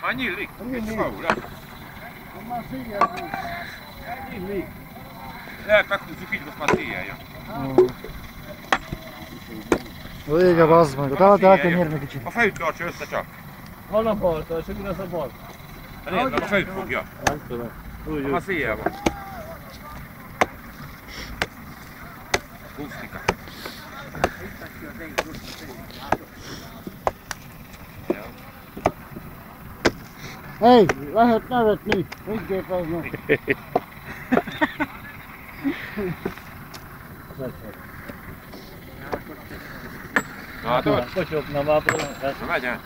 Már nyílik? Nyílik. Már széjjel. Nyílik. Lehet meghúzzuk így, most már széjjel. Vége, bazd meg, el kell nyírni kicsit. A fejük tartsa össze csak. Van a balta, és akkor lesz a bal. Nézd meg, a fejük fogja. Nem tudom. Már széjjel van. Húsznika. Hely, lehet nevetni, mindjárt az meg. Na, tudod? Kocsogna már próbálom. Na, megyen.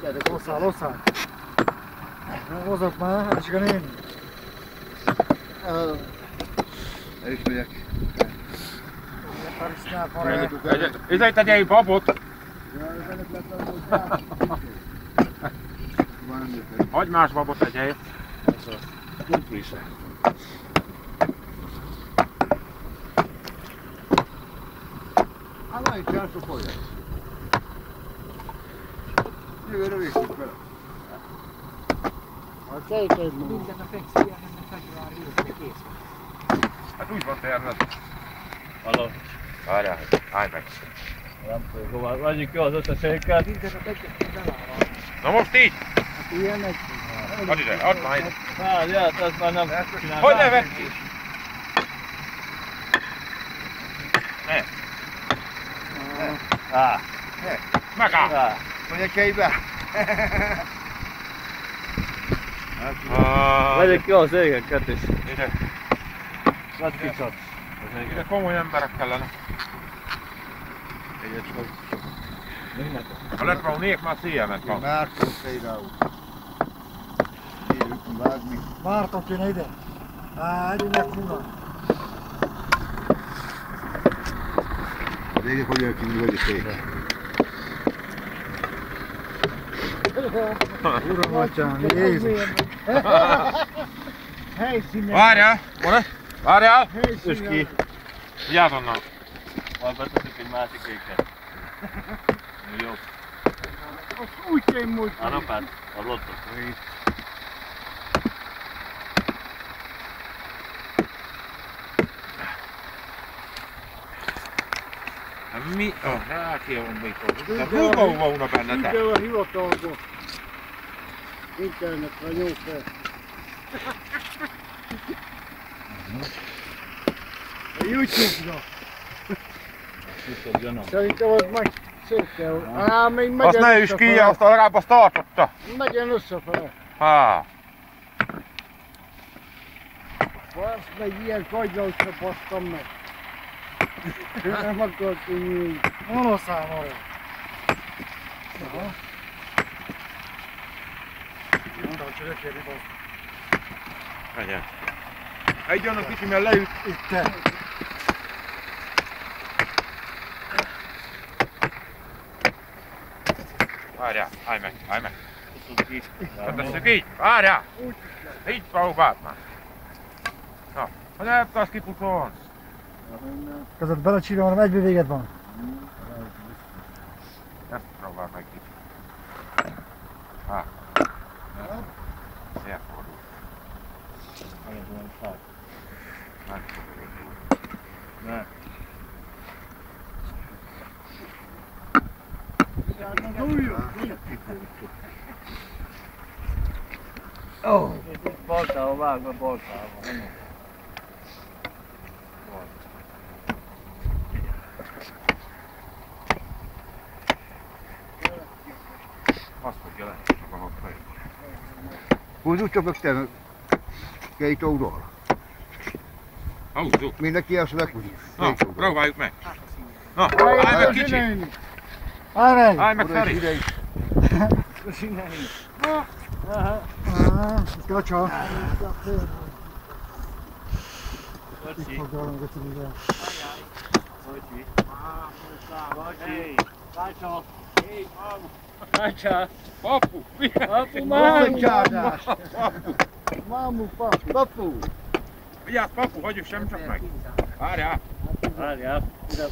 Gyerek, osszál. Hozott már, és akkor én. El is megyek. Ide tegyél egy babot. Hagy más babot tegyél. Kumplis. Hát van itt jársz a folyam. Jövőre visszük vele. A tejted ma. Minden a fekszik, ennek februári őszre kész van. Hát úgy van terved. Halló. Várjál, állj meg. Nem tudom, hová. Vegyük ki az összeségeket. Minden a fekszik belállva. Na most így! Ilyenek. Add ide, add már ide. Várjál, ezt már nem csinálom. Hogy ne vedd ki? Ne. Megáll. Hogy a kejbe? Vegyük ki az égeket is. Ide. Vedd ki csak. Ide komoly emberek kellene. Egyet csak. Ha lett valami nép, már széjjel ment van. Márton például. Írjuk vágni. Márton kéne ide. Egyének húna. A végig hogy jön ki, mi vagyok ég. Uram, atyám, Jézus. Helyszínen. Várjál! Várjál! Üss ki. Vigyázz onnan! Majd beteszik egy másik éket. Jó. Azt úgy kell most. Arapát, hallottok? Mi? Rákélom mikor. De húva volna benne te! Ide a hivatalba. Internetre nyomd fel. A YouTube-ra. Szerintem az meg szép kell. Á, még megyen Azt ne is ki, azt legalább azt tartotta. Megyen összefele. Há. Azt meg ilyen kagylal se basztam meg. Nem akartam nyílni. Monoszám arra. Mondom, hogy ökérni bazd. Megyen. Egy annak kicsi, mert leüt. Itt te. Várjál, állj meg. Tesszük így, várjál! Így próbáld már. Na, ha ne akarsz kiputolni. Között belecsírom, hanem egyből véged van. Ezt próbáld meg kicsit. Há. Miért fordul? Ne. Ó! Baltával vágva, baltával. Azt fogja le, csak a fejét. Húzzuk csak meg te két óról. Húzzuk. Mindenki azt meghúzzuk. Na, próbáljuk meg. Na, állj meg kicsi. Állj meg! Állj meg, Feri. Ide is. Itt kacsa. Itt fog dalongatni ide. Kácsa! Papu! Papu, Mámu! Csárdás! Mámu, papu! Papu! Vigyázz, papu, hagyjuk sem csak meg. Várjál. Várjál, ide.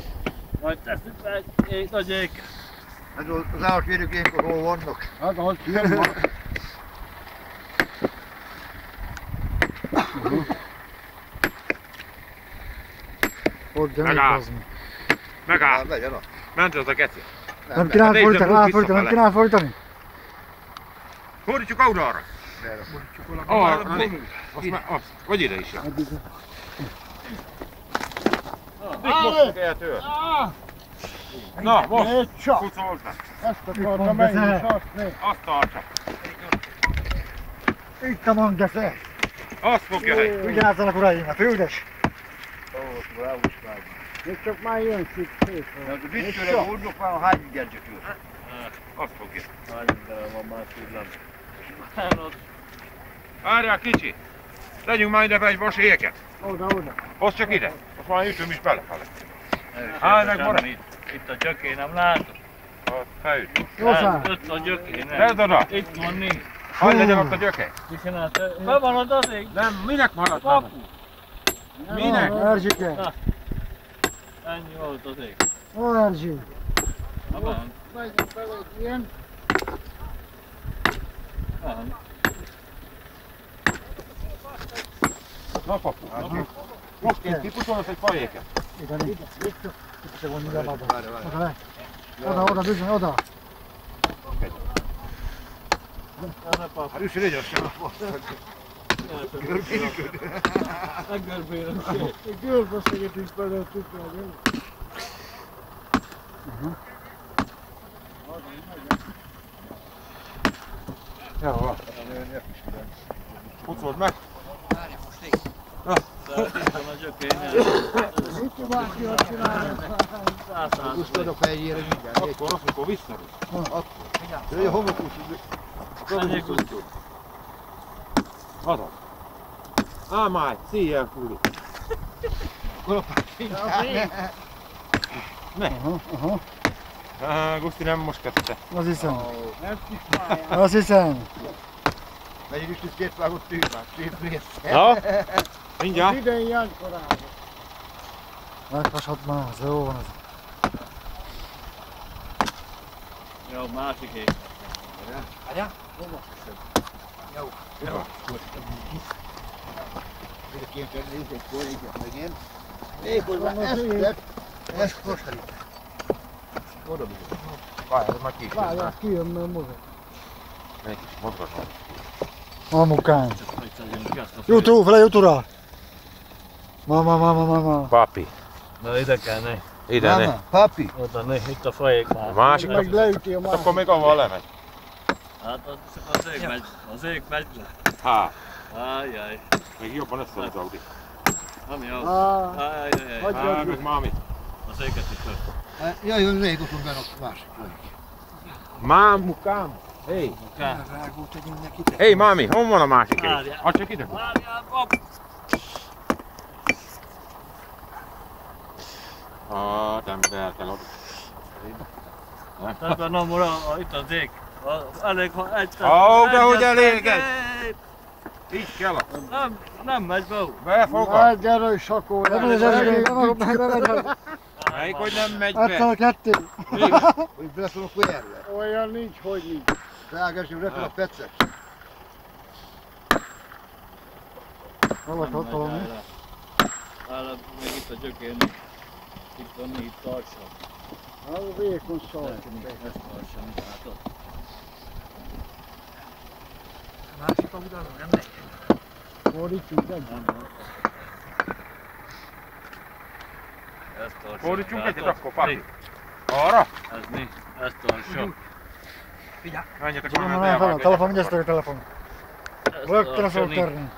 Majd teszünk le egy nagy ék. Hát az állatvédők ilyenkor hol vannak? Hát az jön van. Ott de Megáll. az mi. Megáll. Legyen a. Ment az a geci. Nem kínál nézzem, fordítani, úgy nem fordítani, nem visszafele. kínál fordítani. Fordítsuk oldalra. Arra, azt már, azt. Vagy ide is. Most kell tőle. Na, most. Egy csak. Kucold meg. Ezt akartam én is, azt nézd. Azt tartsa. Itt a mangesze. Azt fogja hely. Vigyázzanak uraim, a földes. Még csak már jön szép. Hát a dicsőre úrnok már hány gyergyekül. Azt fogja. van már szülem. Várjál kicsi. Tegyünk már ide be egy vas éket. Oda. Hozd csak ide. Azt már ütöm is belefele. Állj meg, Mora. Itt a gyöké, nem látod? Ott felüt. Hozzá. Ott a gyöké, nem. Tedd oda. Itt van nincs. Hadd legyen ott a gyöke. Mi csinálsz? Be van ott azért? Nem, minek maradt? Papu. Minek? Erzsike. Ennyi volt azért. Ó, Erzsi. Van. Megyünk bele egy ilyen. Van. Na papu. Most kéne kipucolni egy fajéket. Ide nincs. Itt se gond, minden oda. Oda le. Oda, bizony, oda. Hát üssön legyen sem. Meggörbélem. Egy görbesegetünk bele a tükörbe. Jó, van. Pucold meg. Itt van a gyökénél. Itt bárki azt csinálja. Gusztodok fejére mindjárt. Akkor azt, mikor visszarúg. Ő a homokus. Ennyi kusztó. Adod. Ámáj, szíjjel fúli. Aha. Guszti nem most kezdte. Az hiszem. Nem kispálják. Az hiszem. Megyünk is itt két vágott tűzmát. Szép rész. Na? Az Mindjárt. idei Jankorában. Meghashat már, az jó van az. Jó, másiké. Ez kosarik. Oda bizony. Várj, ez már kis. Várják, kijön, mert mozog. Egy kis mozgatom. Mamukám. Csak hogy szedjünk ki azt a Jutó, fele jutóra. Mama. Papi. Na ide kell, ne. Ide ne. Papi. Oda, ne. Itt a fajék A már. másik, Meg leüti a akkor másik. még avval lemegy. Hát az ég megy. Az ég megy le. Hát, Ajjaj. még jobban össze az Audi. Nem jó. Ah, Ajjaj. Hagyjad Hát, meg mámi. Az éget is lesz. Jaj, hogy rég otthon benne a másik folyik. Mámukám. Hey. Kell. Hey, mámi, hol van a másik egy? Várjál. Add csak ide. Várjál, pap. Nem vertel oda. Tehát nem, ura, itt az ég. Elég, ha egy... Ó, de hogy elég ez? Így kell. Nem megy be. Befogad. hát gyere, sakó. Nem az Erzsike, meg. Melyik, hogy nem megy Egyszer be? a kettő. Hogy beleszólok vérre. Olyan nincs, hogy nincs. Rágásunk repül a pecek. Hol ott valami? Állap, meg itt a gyökén. Itt van, itt tartsa. Hát a vékony szar. Ezt tartsa, mit látod? Fordítsunk egy. Nem, ezt tartsa. Fordítsunk egyet, Látod? akkor papi. Arra? Ez mi? Ezt tartsa. Menjetek Tudom, már, már fel, a elvágják. telefon, vigyázzatok a telefon. Ezt Rögtön a tartsa, fogok mi? törni.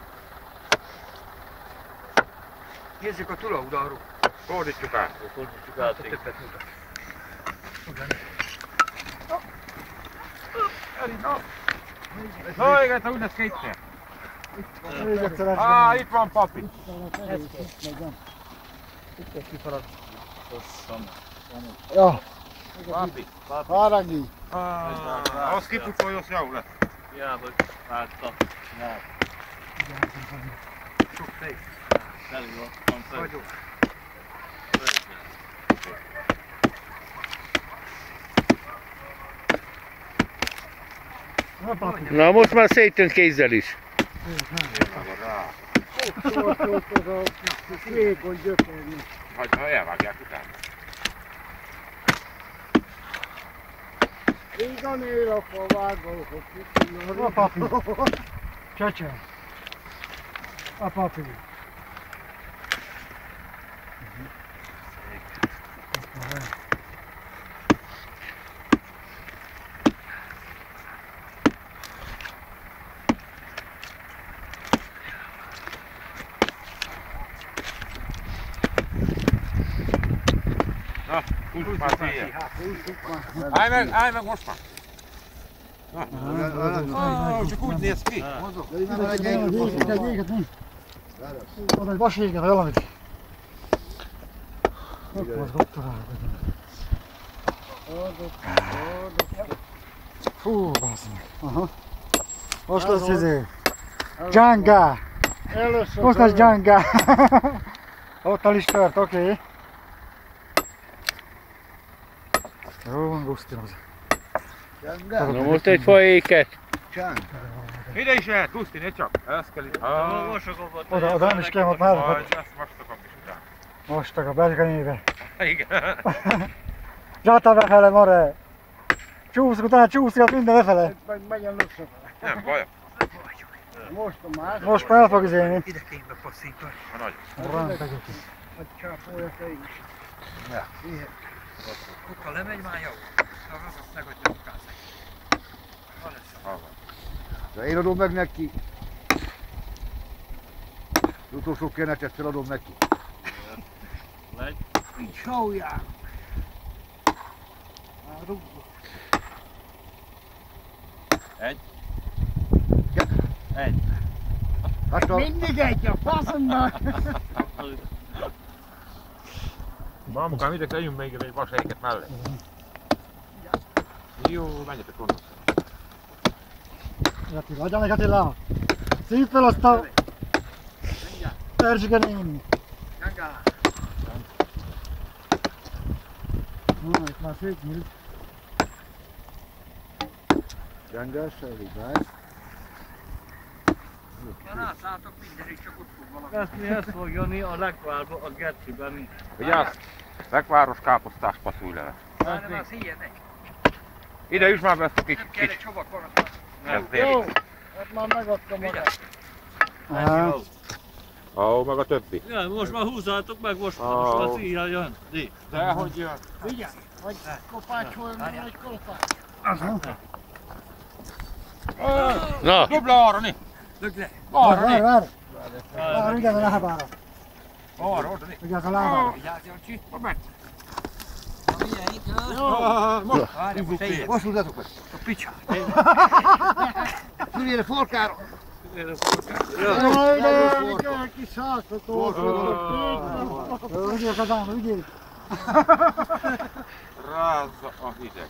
Nézzük a tulaudalról. Fordítsuk át. Fordítsuk át, igen. No, igen, te úgy lesz kétszer. Még egyszer Itt van papi. Hosszan. Ja, Papi. Haragi. Az kipucolja, az jó lesz. Hiába vágta. Ja. Teli van föl. Vagyok. Na most már széttönt kézzel is. Ott volt az a vékony gyökerű. Ha elvágják utána. Igen, él a favágó, hogy A papír. Csecsen. A papír. Na, húzzuk már széjjel. Állj meg most már. Csak úgy néz ki. Oda egy vasvéget, vagy valamit. Ott mozgott rá. Fú, bassz meg. Aha. Most lesz izé. Djanga. Most lesz Djanga. Ott a listört, oké. Jó van, Gusztin az. Na most egy faéket. Ide is lehet, Guszti, ne csak. Ez kell itt. Oda nem is kell, ott már. Majd ezt vastakom is utána. Mostak a belgenébe. Igen. Zsáta befele, mare. Csúszik, utána csúszik minden befele. Megyen lökszök. Nem baj. Most a más. Most már el fog izélni. Ide kénybe passzítani. Ha nagy. Rántegyek is. Hogy csápolja te is. Kuka lemegy már jó. Azt megadja a kukát. De én adom meg neki. Az utolsó kenetet feladom neki. Legy. Így sajjál. Rúgva. Egy. Hát a... Mindig egy a faszomnak. Mamukám, ide tegyünk még egy vaselyeket mellé. Jó, menjetek onnan. Attila, adja meg Attilának. Szív fel azt a... Erzsike néni. Na, itt már szétnyílt. Csengel, vigyázz. Már átlátok mindenik, csak ott fog valami. Ezt mi ezt fog jönni a legválba, a Gerciben. Vigyázz! Szekváros káposztás passzújlevet. Már nem az ilyen egy. Ide üsd már be ezt a kis... Nem kell egy csomagkorat. Ez Jó. dél. Hát már megadtam magát. Aha. Ó, meg a többi. Ja, most már húzzátok meg, most már szíjjel jön. Dehogy jön. Vigyázz. Vagy kopácsoljon meg egy kopács. Na, Dubla arra, né? Lögd le. Arra, Várj, né? várj. Várj, vigyázz a lábára. Arra, oda, né? Vigyázz a lábára. Vigyázz, Jancsi. Meg. Milyen itt jön? Most. Várj, most eljön. Most húzzátok meg. A picsát. Fülére, forkára. Jaj, de mi kell kis háztató. Vigyázz az állam, vigyázz. Rázza a hideg.